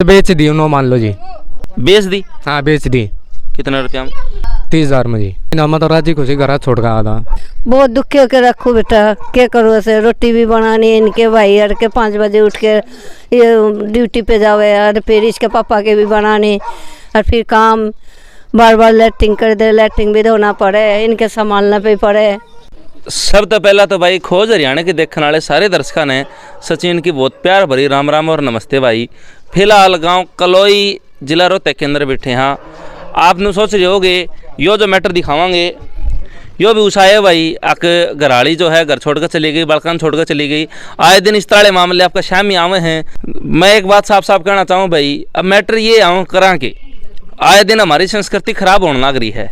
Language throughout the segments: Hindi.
बेच दी उन्होंने, मान लो जी। बेच दी? हाँ बेच दी। कितने रुपया में? 30,000 में जी। नामा तो राजी खुशी घर छोड़ का था। बहुत दुखी होकर रखू बेटा, क्या करूँ ऐसे। रोटी भी बनानी इनके भाई और के 5 बजे उठ के ये ड्यूटी पे जावे, और फिर इसके पापा के भी बनाने, और फिर काम बार बार लेटरिंग कर दे, लेटरिंग भी धोना पड़े, इनके संभालना पे पड़े। सब तो पहला तो भाई खोज हरियाणा के देखने वाले सारे दर्शकों ने सचिन की बहुत प्यार भरी राम राम और नमस्ते भाई। फिलहाल गांव कलोई जिला रोहतक के अंदर बैठे हैं। आपने सोच रहे होगे यो जो मैटर दिखावांगे यो भी उषा है भाई। आक घराड़ी जो है घर छोड़कर चली गई, बालकान छोड़कर चली गई। आए दिन इस तरह मामले आपका शामी आवे हैं। मैं एक बात साफ साफ कहना चाहूँ भाई, अब मैटर ये आऊँ करा के आए दिन हमारी संस्कृति खराब होने लग रही है।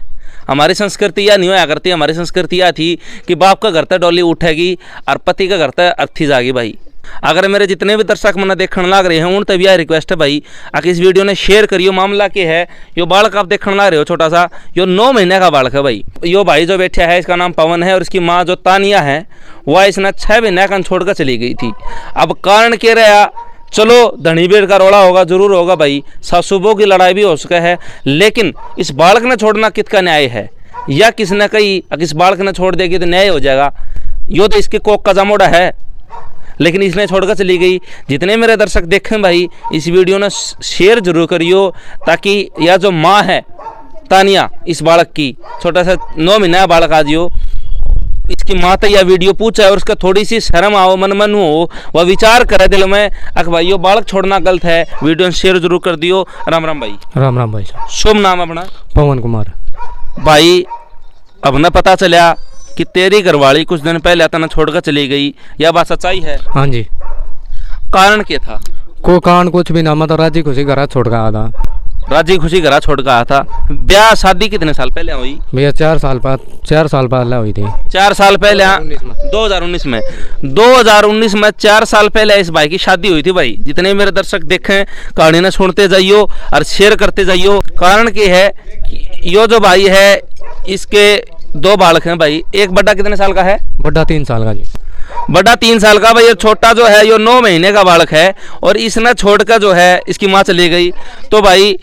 हमारी संस्कृति या नहीं होया करती। हमारी संस्कृति या थी कि बाप का घर तक डोली उठेगी और पति का घर तक अर्थी जाएगी भाई। अगर मेरे जितने भी दर्शक मना देखने लग रहे हैं उन तभी यह रिक्वेस्ट है भाई, आके इस वीडियो ने शेयर करियो। मामला क्या है, यो बालक आप देखने लग रहे हो छोटा सा, यो 9 महीने का बालक है भाई। यो भाई जो बैठा है इसका नाम पवन है, और इसकी माँ जो तानिया है वह इसने 6 महीने का छोड़कर चली गई थी। अब कारण क्या रहा, चलो धनी बेड़ का रोड़ा होगा, जरूर होगा भाई, सासुबों की लड़ाई भी हो सका है, लेकिन इस बालक ने छोड़ना किसका न्याय है? या किसने कही इस बालक ने छोड़ देगी तो न्याय हो जाएगा? यो तो इसके कोक का जमोड़ा है, लेकिन इसने छोड़कर चली गई। जितने मेरे दर्शक देखें भाई इस वीडियो ने शेयर जरूर करियो, ताकि यह जो माँ है तानिया इस बालक की, छोटा सा 9 महीना का बालक आजियो, इसकी माँ तो यह वीडियो पूछा और उसका थोड़ी सी शर्म आओ, मन हो, वह विचार करे दिल में अक भाई यो बालक छोड़ना गलत है। वीडियो शेयर जरूर कर दियो। राम राम भाई। राम राम भाई। शुभ नाम अपना? पवन कुमार भाई। अब न पता चला कि तेरी घरवाली कुछ दिन पहले तना छोड़कर चली गई, यह बात सच्चाई है? हाँ जी। कारण क्या था? को कारण कुछ भी ना, मैं तो राजी खुशी घर छोड़ का था। राजी खुशी घर छोड़ कर आया था। ब्याह शादी कितने साल पहले हुई भैया? 4 साल पहले हुई थी। 4 साल पहले? 2019 में 2019 में 4 साल पहले इस भाई की शादी हुई थी भाई। जितने मेरे दर्शक देखें कहानी ने सुनते जाइयो और शेयर करते जाइयो। कारण क्या है, यो जो भाई है इसके 2 बालक हैं भाई। एक बड़ा कितने साल का है? बड़ा 3 साल का जी। बड़ा 3 साल का भाई। छोटा जो है यो 9 महीने का बालक है, और इसने छोड़कर जो है इसकी माँ चली गई। तो भाई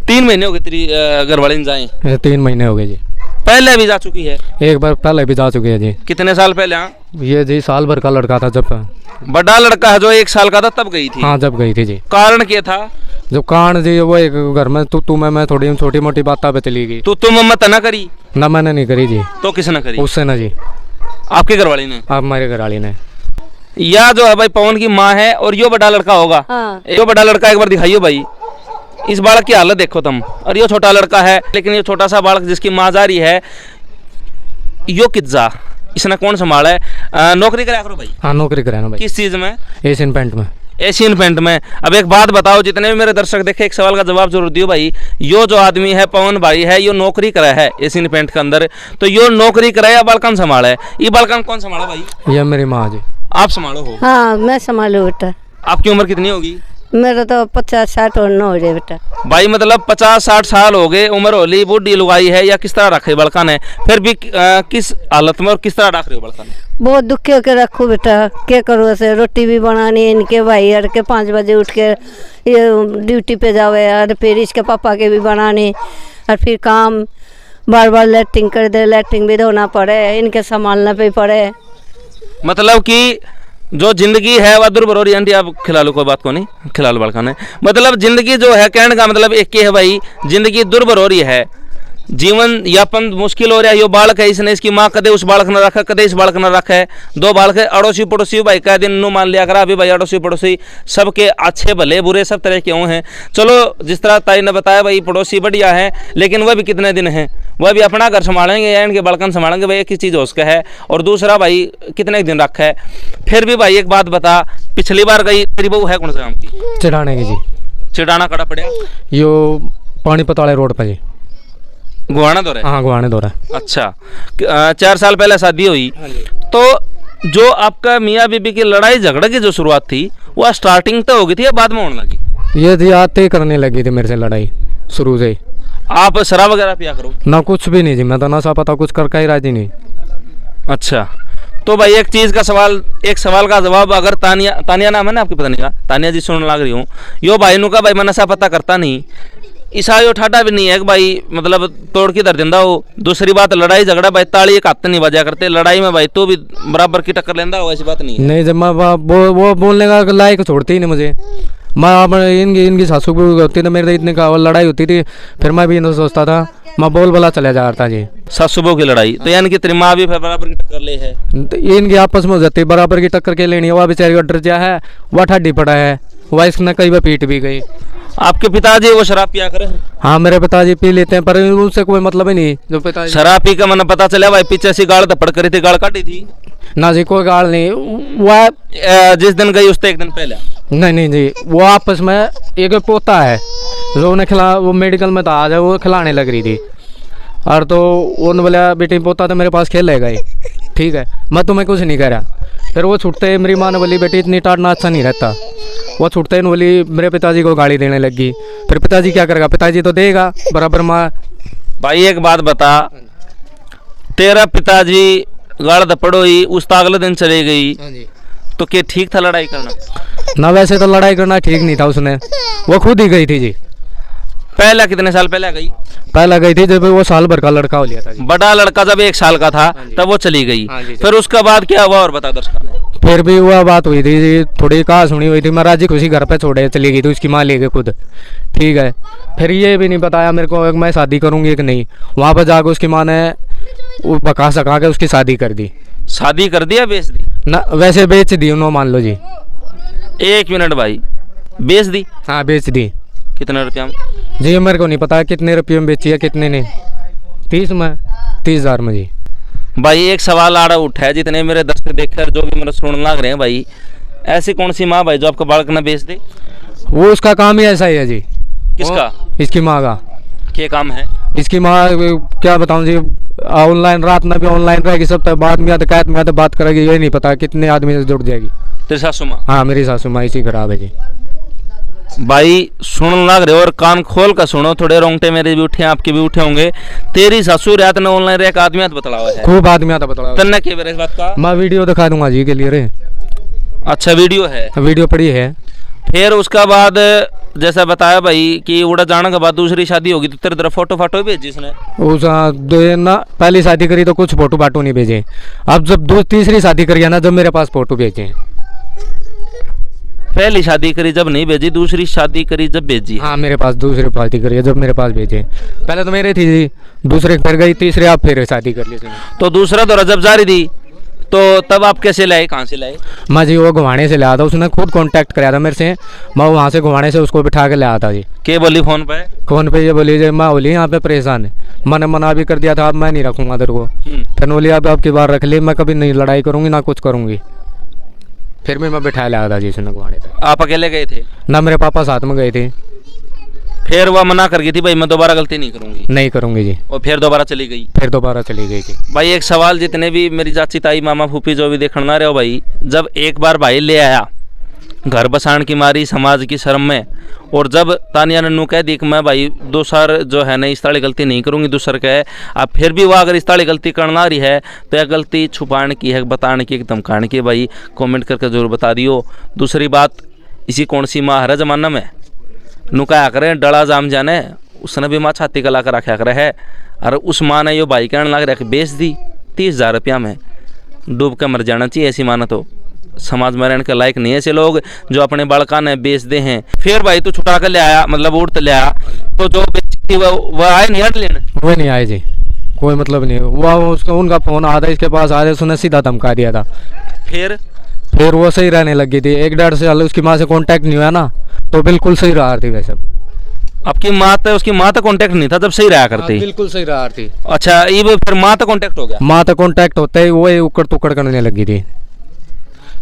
3 महीने हो गए तेरी घरवाली ने जाए? 3 महीने हो गए जी। पहले भी जा चुकी है? एक बार पहले भी जा चुकी है जी। कितने साल पहले? हाँ ये जी साल भर का लड़का था जब। बड़ा लड़का है जो 1 साल का था तब गई थी? हाँ जब गई थी जी। कारण क्या था? जो कारण जी वो एक घर में तू मैं थोड़ी छोटी मोटी बातें पे चली गई। तो तुम मत ना करी? ना मैंने नहीं करी जी। तो किसने करी? उससे ना जी। आपके घरवाली ने? आप मेरे घरवाली ने। या जो है भाई पवन की माँ है, और यो बड़ा लड़का होगा। हाँ। यो बड़ा लड़का एक बार दिखाइयो भाई। इस बालक की हालत देखो तुम, और यो छोटा लड़का है। लेकिन ये छोटा सा बालक जिसकी माँ जा रही है, यो कितना इसने कौन संभाला है? नौकरी कराया करो भाई। हाँ नौकरी कराना भाई। किस चीज में? एशियन पेंट में। एशियन पेंट में। अब एक बात बताओ, जितने भी मेरे दर्शक देखे एक सवाल का जवाब जरूर दियो भाई। यो जो आदमी है पवन भाई है, यो नौकरी करा है एशियन पेंट के अंदर, तो यो नौकरी कराया या बालकन संभाला है? ये बालकन कौन संभाला भाई? ये मेरी माँ जी। आप संभालो हो? हाँ मैं संभालू बेटा। आपकी उम्र कितनी होगी? मेरा तो 50-60 और 9 हो जाए बेटा। भाई मतलब 50-60 साल हो गए, उम्र होली, बूढ़ी लुगाई है, या किस तरह रखे बड़का ने? फिर भी किस हालत में और किस तरह रख रहे हो बड़का ने? बहुत दुखी होकर रखू बेटा, क्या करूँ ऐसे। रोटी भी बनानी इनके भाई और के 5 बजे उठ के ये ड्यूटी पे जावे, और फिर इसके पापा के भी बनाने, और फिर काम बार बार लेटरिंग कर दे, लेटरिंग भी धोना पड़े, इनके संभालना पे पड़े। मतलब कि जो जिंदगी है वह दुर्भरोरी। आंटी आप खिला लो, कोई बात को नहीं, खिला लो बड़का ने। मतलब जिंदगी जो है, कहने का मतलब एक ही है भाई, जिंदगी दुर्भरोरी है, जीवन यापन मुश्किल हो रहा है। यो बालक है, इसने इसकी माँ कदे उस बालक न रखा, कदे इस बालक न रखा है। 2 बालक है, अड़ोसी पड़ोसी भाई का दिन नु मान लिया करा अभी भाई। अड़ोसी पड़ोसी सबके अच्छे भले बुरे सब तरह के हों हैं। चलो जिस तरह ताई ने बताया भाई पड़ोसी बढ़िया है, लेकिन वह भी कितने दिन हैं? वह भी अपना घर संभालेंगे या इनके बालकन संभालेंगे भाई? एक ही चीज़ हो उसका है। और दूसरा भाई कितने दिन रखा है? फिर भी भाई एक बात बता, पिछली बार गई तेरी बहू है कौन सा नाम की? चिड़ाने की जी। चिड़ाना कड़ा पड़े? यो पानीपत वाले रोड पर जी। गुआना दौरा? हाँ गुआने दौरा। अच्छा। 4 साल पहले शादी हुई, तो जो आपका मियाँ बीबी की लड़ाई झगड़े की जो शुरुआत थी वह स्टार्टिंग तो होगी थी या बाद में होने लगी? ये थी आते करने लगी थी मेरे से लड़ाई शुरू से। आप शराब वगैरह पिया करो? ना कुछ भी नहीं जी, मैं तो नशा पता कुछ करके ही राजी नहीं। अच्छा। तो भाई एक चीज का सवाल, एक सवाल का जवाब, अगर तानिया, तानिया नाम है ना आपकी पत्नी का, तानिया जी सुनने लग रही हूँ, यो भाई नु का भाई मैं नशा पता करता नहीं, ईसा यो ठाडा भी नहीं है कि भाई मतलब तोड़ के दर दिंदा हो। दूसरी बात लड़ाई झगड़ा भाई ताली एक हाथ नहीं बजा करते, लड़ाई में भाई तो भी बराबर की टक्कर लेंदा हो, ऐसी बात नहीं है। नहीं, जब मैं वो बोलने का लायक छोड़ती ही नहीं मुझे। मैं इनकी सासू भी होती थी, मेरे इतने का लड़ाई होती थी, फिर मैं भी इन्हें सोचता था, मैं बोल बला चला जाता जी। सासू बहू की लड़ाई तो यानी कि तेरी माँ भी फिर बराबर की टक्कर ले है। तो इनकी आपस में हो जाती, बराबर की टक्कर के लेनी है। वह बेचारी का डर जा है, वह ठाडी पड़ा है, वह इसने कई बार पीट भी गई। आपके पिताजी वो शराब पिया करे? हाँ, मेरे पिताजी पी लेते हैं, पर उनसे कोई मतलब ही नहीं। जो पिताजी शराब पी का मैंने पता चला भाई पीछे से गाड़ थप्पड़ करी थी, गाड़ काटी थी ना जी, कोई गाल नहीं। वह जिस दिन गई उससे एक दिन पहले? नहीं नहीं जी, वो आपस में एक पोता है जो उन्हें खिला, वो मेडिकल में था आज, वो खिलाने लग रही थी, और तो उन्होंने बोला बेटी पोता तो मेरे पास खेलेगा ही, ठीक है, मैं तुम्हें कुछ नहीं कह रहा। फिर वो छूटते मेरी माँ ने बोली बेटी इतनी टाटना अच्छा नहीं रहता। वो छूटते ही बोली मेरे पिताजी को गाली देने लगी। फिर पिताजी क्या करेगा, पिताजी तो देगा बराबर माँ। भाई एक बात बता, तेरा पिताजी गाड़ थप्पड़ ही उस अगले दिन चली गई तो क्या ठीक था लड़ाई करना? ना, वैसे तो लड़ाई करना ठीक नहीं था उसने, वो खुद ही गई थी जी। पहला कितने साल पहले गई? पहला गई थी जब वो साल भर का लड़का हो लिया था जी। बड़ा लड़का जब 1 साल का था तब वो चली गई। फिर उसके बाद क्या हुआ और बता दर्शकों ने। फिर भी वह बात हुई थी जी, थोड़ी कहा सुनी हुई थी, मैं राजी खुशी घर पे छोड़े चली गई थी, उसकी माँ ले गई खुद, ठीक है। फिर ये भी नहीं बताया मेरे को मैं शादी करूँगी कि नहीं। वहाँ पर जाकर उसकी माँ ने वो बका सका के उसकी शादी कर दी। शादी कर दिया बेच दी? ना, वैसे बेच दी उन्होंने, मान लो जी। 1 मिनट भाई, बेच दी? हाँ, बेच दी। कितने रुपया में? जी मेरे को नहीं पता कितने रुपये में बेची है, कितने ने। 30,000 में जी। भाई एक सवाल आ रहा उठा है, जितने मेरे दर्शक देखकर जो भी मेरे सुनने लग रहे हैं भाई, ऐसी कौन सी माँ भाई जो आपका बालक न बेच दे? वो उसका काम ही ऐसा ही है जी। किसका? इसकी माँ का। क्या काम है इसकी माँ? क्या बताऊँ जी, ऑनलाइन रात में भी ऑनलाइन रहेगी, सब तक बाद में कैद में तो बात करेगी, ये नहीं पता कितने आदमी से जुड़ जाएगी। तेरी सासू माँ? हाँ, मेरी सासू माँ इसी खराब है जी। भाई सुन लग रहे हो और कान खोल कर सुनो, थोड़े रोंगटे मेरे भी उठे आपके भी उठे होंगे। तेरी सासू रात ने ऑनलाइन रे एक आदमी बतलावा है, खूब आदमी आता बतला। तन्ने के इस बात का मैं वीडियो दिखा दूंगा जी के लिए रे। अच्छा वीडियो है? वीडियो पड़ी है। फिर उसका बाद जैसा बताया भाई कि उड़ा जाने के बाद दूसरी शादी होगी तो तेरे तरफ फोटो फाटो भेजी इसने? उस ना पहली शादी करी तो कुछ फोटो फाटो नहीं भेजे, अब जब तीसरी शादी करी है ना, जब मेरे पास फोटो भेजे। पहली शादी करी जब नहीं भेजी, दूसरी शादी करी जब भेजी? हाँ, मेरे पास दूसरी शादी करी है जब मेरे पास भेजे। पहले तो मेरे थी जी, दूसरे फिर गई, तीसरे आप फिर शादी कर ली। तो दूसरा तो रजब जारी थी, तो तब आप कैसे लाए, कहाँ से लाए? मैं जी वो घुमाने से लाया था, उसने खुद कांटेक्ट कराया था मेरे से, मैं वहाँ से घुमाने से उसको बिठा के लाया था जी। क्या बोली फोन पे? फोन पे ये बोली जी मैं बोली यहाँ पे परेशान है, मैंने मना भी कर दिया था, अब मैं नहीं रखूँगा तेरे को। फिर बोली अब की बार रख ली, मैं कभी नहीं लड़ाई करूँगी ना कुछ करूँगी। फिर भी मैं बिठा लाया था जी उसने घुमाने पे। आप अकेले गए थे? ना, मेरे पापा साथ में गए थे। फिर वह मना कर गई थी भाई मैं दोबारा गलती नहीं करूंगी? नहीं करूँगी जी। और फिर दोबारा चली गई? फिर दोबारा चली गई जी। भाई एक सवाल, जितने भी मेरी चाची ताई मामा फूफी जो भी देखना ना रहे हो भाई, जब एक बार भाई ले आया घर बसाण की मारी समाज की शर्म में, और जब तानिया नन्नू कह दी कि मैं भाई दूसर जो है ना इस ताली गलती नहीं करूँगी, दूसर कहे अब फिर भी वह अगर इस ताली गलती करना रही है तो यह गलती छुपाने की है, बताने की, धमकाने की? भाई कमेंट करके जरूर बता दियो। दूसरी बात, इसी कौन सी माँ हर जमाना में नुकाया करे डड़ा जाम जाने, उसने भी माँ छाती गला कर रखा करे है, और उस माँ ने यो भाई कहने लग रहा कि बेच दी 30,000 रुपया में, डूब कर मर जाना चाहिए ऐसी माना तो। समाज में रहने के लायक नहीं है ऐसे लोग जो अपने बालका ने बेच दे हैं। फिर भाई तू छुटा कर ले आया, मतलब उड़ ले आया, तो जो बेची थी वह आए नहीं हट लेने? वो नहीं आए जी, कोई मतलब नहीं। वो उसका उनका फ़ोन आता इसके पास आया, उसने सीधा धमका दिया था। फिर वो सही रहने लगी थी, 1-1.5 साल उसकी माँ से कांटेक्ट नहीं हुआ ना, तो बिल्कुल सही रहा थी वैसे। आपकी माँ तो, उसकी माँ तो कांटेक्ट नहीं था जब सही रहा करती? बिल्कुल सही रहा थी। अच्छा, ये फिर माँ तो कांटेक्ट हो गया? माँ तो कांटेक्ट होता ही वो उकड़ तुकड़ करने लगी थी।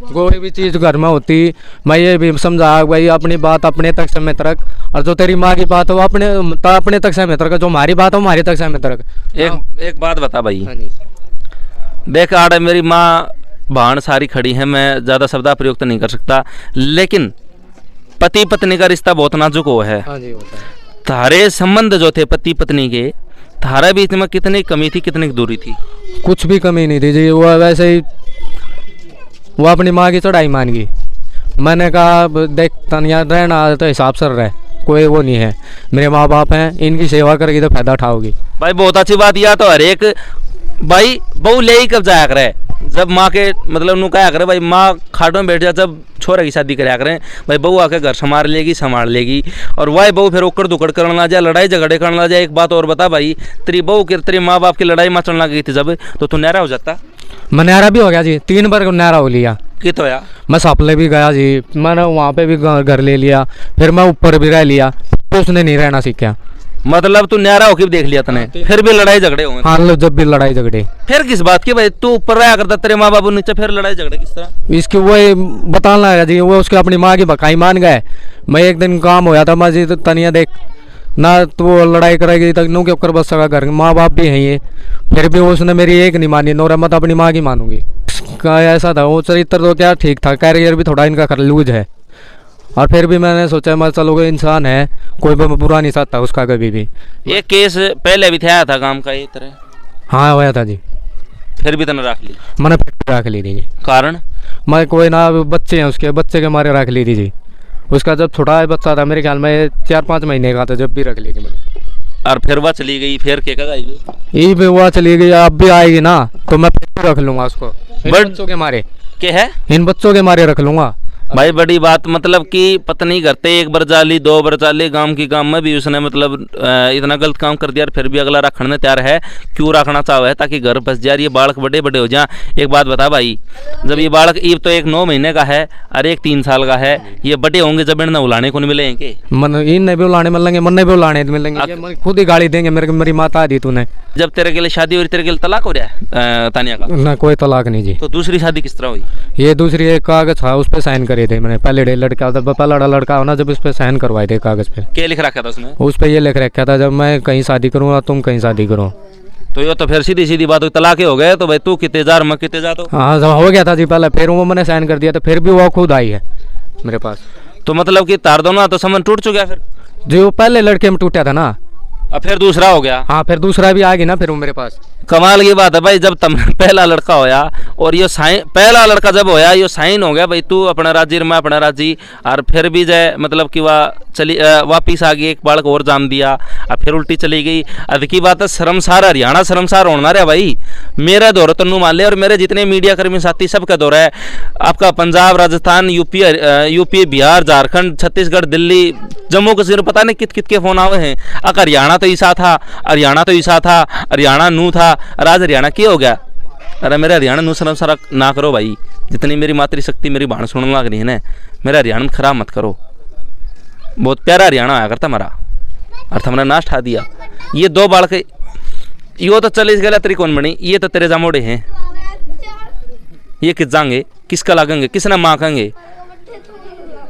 कोई भी चीज़ घर में होती, मैं ये भी समझा भाई अपनी बात अपने तक सीमित रख, और जो तेरी माँ की बात हो अपने तक सीमित रख, जो हमारी बात हो हमारी तक सीमित रख। एक बात बता भाई, देख आड़ मेरी माँ बहन सारी खड़ी है, मैं ज़्यादा शब्द प्रयोग तो नहीं कर सकता, लेकिन पति पत्नी का रिश्ता बहुत नाजुक हो है। तारे संबंध जो थे पति पत्नी के, तारा बीच में कितनी कमी थी, कितनी दूरी थी? कुछ भी कमी नहीं थी जी, वो वैसे ही वो अपनी माँ की चढ़ाई मान गई। मैंने कहा अब देख तनिया रहना तो हिसाब से रहे, कोई वो नहीं है, मेरे माँ बाप हैं, इनकी सेवा करेगी तो फायदा उठाओगी। भाई बहुत अच्छी बात, यह तो हर एक भाई बहू ले ही कब जाया करे, जब माँ के मतलब नु क्या करे भाई, माँ खाटों में बैठ जा, जब छोरे की शादी कराया करें भाई, बहू आके घर संभाल लेगी और वही बहू फिर उकड़ दुकड़ करने लग जाए, लड़ाई झगड़े करने लग जाए। एक बात और बता भाई, तेरी बहू की तेरे माँ बाप की लड़ाई मचने लग गई थी जब, तो तू नहरा हो जाता। मैं नहरा भी हो गया जी, 3 बार नहरा हो लिया। कि तो यार मैं सापले भी गया जी, मैंने वहाँ पे भी घर ले लिया, फिर मैं ऊपर भी रह लिया, तो उसने नहीं रहना सीखा। मतलब तू न्यारा होके भी देख लिया तने, फिर भी लड़ाई झगड़े हुए। हाँ लो, जब भी लड़ाई झगड़े। फिर किस बात की भाई, तू ऊपर रहा करता, तेरे माँ बाप नीचे, फिर लड़ाई झगड़े किस तरह? इसकी वही बताना है जी, वो उसके अपनी माँ की बकाई मान गए। मैं एक दिन काम होया था मैं जी, तो तनिया देख ना, तो वो लड़ाई करेगी तक नू के ऊपर बस सका, घर माँ बाप भी हैं ये, फिर भी उसने मेरी एक नहीं मानी, नोरा मत अपनी माँ की मानूंगी। ऐसा था वो चरित्र तो क्या ठीक था, कैरियर भी थोड़ा इनका लूज है, और फिर भी मैंने सोचा मैं चलो कोई इंसान है, कोई बुरा नहीं चाहता उसका कभी भी। ये केस पहले भी था काम का ये तरह? हाँ होया था जी। फिर भी तने रख ली? मैंने फिर रख ली थी जी। कारण? मैं कोई ना, बच्चे हैं उसके, बच्चे के मारे रख ली थी जी। उसका जब छोटा बच्चा था, मेरे ख्याल में 4-5 महीने का था, जब भी रख ली थी मैंने। और फिर वह चली गई, फिर क्या आई? ये भी वो चली गई, अब भी आएगी ना तो मैं फिर रख लूंगा उसको, इन बच्चों के मारे। क्या है? इन बच्चों के मारे रख लूंगा भाई। बड़ी बात, मतलब कि पत्नी करते 1 बार जाली 2 बार जाली, गांव की काम में भी उसने मतलब इतना गलत काम कर दिया, फिर भी अगला रखने तैयार है। क्यों रखना चाहो है? ताकि घर बस जा, ये बालक बड़े बड़े हो जाए। एक बात बता भाई, जब ये बालक ईब तो एक 9 महीने का है और एक 3 साल का है, ये बड़े होंगे जब इन्हें उलाने को नहीं मिलेंगे, मन इन भी उलाने मिलेंगे, मन भी उलाने मिलेंगे, खुद ही गाली देंगे मेरी माता दी तूने। जब तेरे के लिए शादी हो रही, तेरे के लिए तलाक हो रहा है तानिया का? ना कोई तलाक नहीं जी। तो दूसरी शादी किस तरह हुई? ये दूसरी एक कागज था, उस पर साइन करे थे मैंने, पहले लड़का था, पहला लड़का होना, जब उस पर साइन करवाए थे कागज पे। क्या लिख रखा था उसमें? उस पर ये लिख रखा था, जब मैं कहीं शादी करूँगा तुम कहीं शादी करो। तो ये तो फिर सीधी सीधी बात हुई, तलाक हो गए तो भाई तू कितने जा मैं कितने जा। तो हाँ जब हो गया था जी पहले, फिर वो मैंने साइन कर दिया, तो फिर भी वो खुद आई है मेरे पास। तो मतलब कि तार दोनों तो संबंध टूट चुका फिर? जो वो पहले लड़के में टूटा था ना, अब फिर दूसरा हो गया। हाँ फिर दूसरा भी आ गया ना फिर वो मेरे पास। कमाल की बात है भाई, जब तुम पहला लड़का होया और ये साइन, पहला लड़का जब होया ये साइन हो गया भाई, तू अपना राजी मैं अपना राजी, और फिर भी जाए मतलब कि वह चली वापिस आ गई, एक बालक और जाम दिया और फिर उल्टी चली गई। अद की बात है, शर्मसार हरियाणा शर्मसार होना रहा भाई। मेरा दौर तन्नू मान ले, और मेरे जितने मीडिया कर्मी साथी सबका दौरा है आपका, पंजाब, राजस्थान, यूपी, बिहार, झारखंड, छत्तीसगढ़, दिल्ली, जम्मू कश्मीर, पता नहीं कित कित के फोन आवे हैं। हरियाणा तो ईसा था, हरियाणा तो ईसा था, हरियाणा नू था, राज हरियाणा क्या हो गया? अरे मेरे हरियाणा नू शर्मसार ना करो भाई, जितनी मेरी मातृशक्ति मेरी भाण सुनने लग रही है ना, मेरा हरियाणा में खराब मत करो। बहुत प्यारा हरियाणा आया करता हमारा, और हमने नाश ठा दिया। ये 2 बालक यो तो चले गया तेरी कौन बनी, ये तो तेरे जामोड़े हैं, ये किस जाएंगे, किसका लागेंगे, किसने माँ कहेंगे?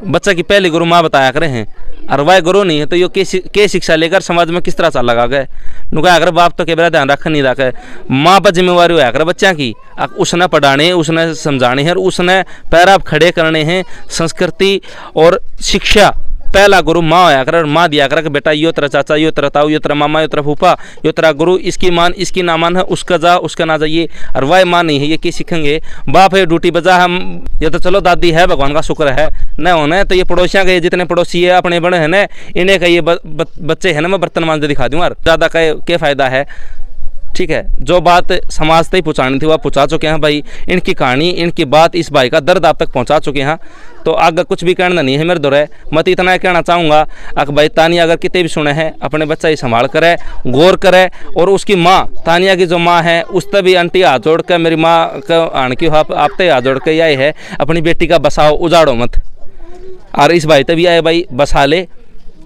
बच्चा की पहली गुरु माँ बताया करे हैं, और वह गुरु नहीं है तो यो के शिक्षा लेकर समाज में किस तरह चल लगा गए? नुका अगर बाप तो केवल ध्यान रख नहीं रखे, माँ पर जिम्मेवारी होया कर बच्चा की, उसने पढ़ाने, उसने समझाने हैं, और उसने पैर खड़े करने हैं। संस्कृति और शिक्षा पहला गुरु माँ होया कर, और माँ दिया कर कि बेटा यो तेरा चाचा, यो तेरा ताऊ, यो तेरा मामा, यो तेरा फूफा, यो तेरा गुरु, इसकी मान इसकी ना मान है, उसका जा उसका ना जाइए। और वह माँ नहीं है, ये क्या सीखेंगे? बाप है ड्यूटी बजा, हम ये तो चलो दादी है भगवान का शुक्र है न होना, तो ये पड़ोसियाँ के जितने पड़ोसी है अपने बड़े हैं ना, इन्हें का ये बच्चे हैं ना, मैं बर्तन मांझ दिखा दूँ, ज़्यादा का क्या फ़ायदा है? ठीक है, जो बात समाज तक पहुँचानी थी वह पहुँचा चुके हैं भाई। इनकी कहानी, इनकी बात, इस भाई का दर्द आप तक पहुँचा चुके हैं, तो आगे कुछ भी कहना नहीं है मेरे दौरे। मत इतना कहना चाहूँगा अक भाई, तानिया अगर कितने भी सुने हैं, अपने बच्चा ही संभाल करे, गौर करे, और उसकी माँ तानिया की जो माँ है उस पर भी आंटी हाथ जोड़ कर, मेरी माँ का आन की आप तक हाथ जोड़ कर यही है, अपनी बेटी का बसाओ, उजाड़ो मत। और इस भाई तभी आए भाई, बसा ले।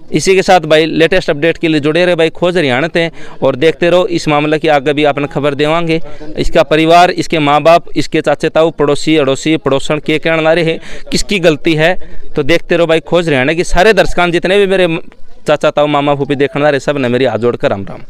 इसी के साथ भाई लेटेस्ट अपडेट के लिए जुड़े रहे भाई, खोज हरियाणा थे, और देखते रहो इस मामले की आगे भी आपने खबर देवांगे। इसका परिवार, इसके माँ बाप, इसके चाचे ताऊ, पड़ोसी अड़ोसी पड़ोसन के कहने ला रहे हैं, किसकी गलती है? तो देखते रहो भाई खोज हरियाणा की। सारे दर्शकान जितने भी मेरे चाचा ताऊ मामा फूफी देखने रहे, सब ने मेरी हाथ जोड़कर राम राम।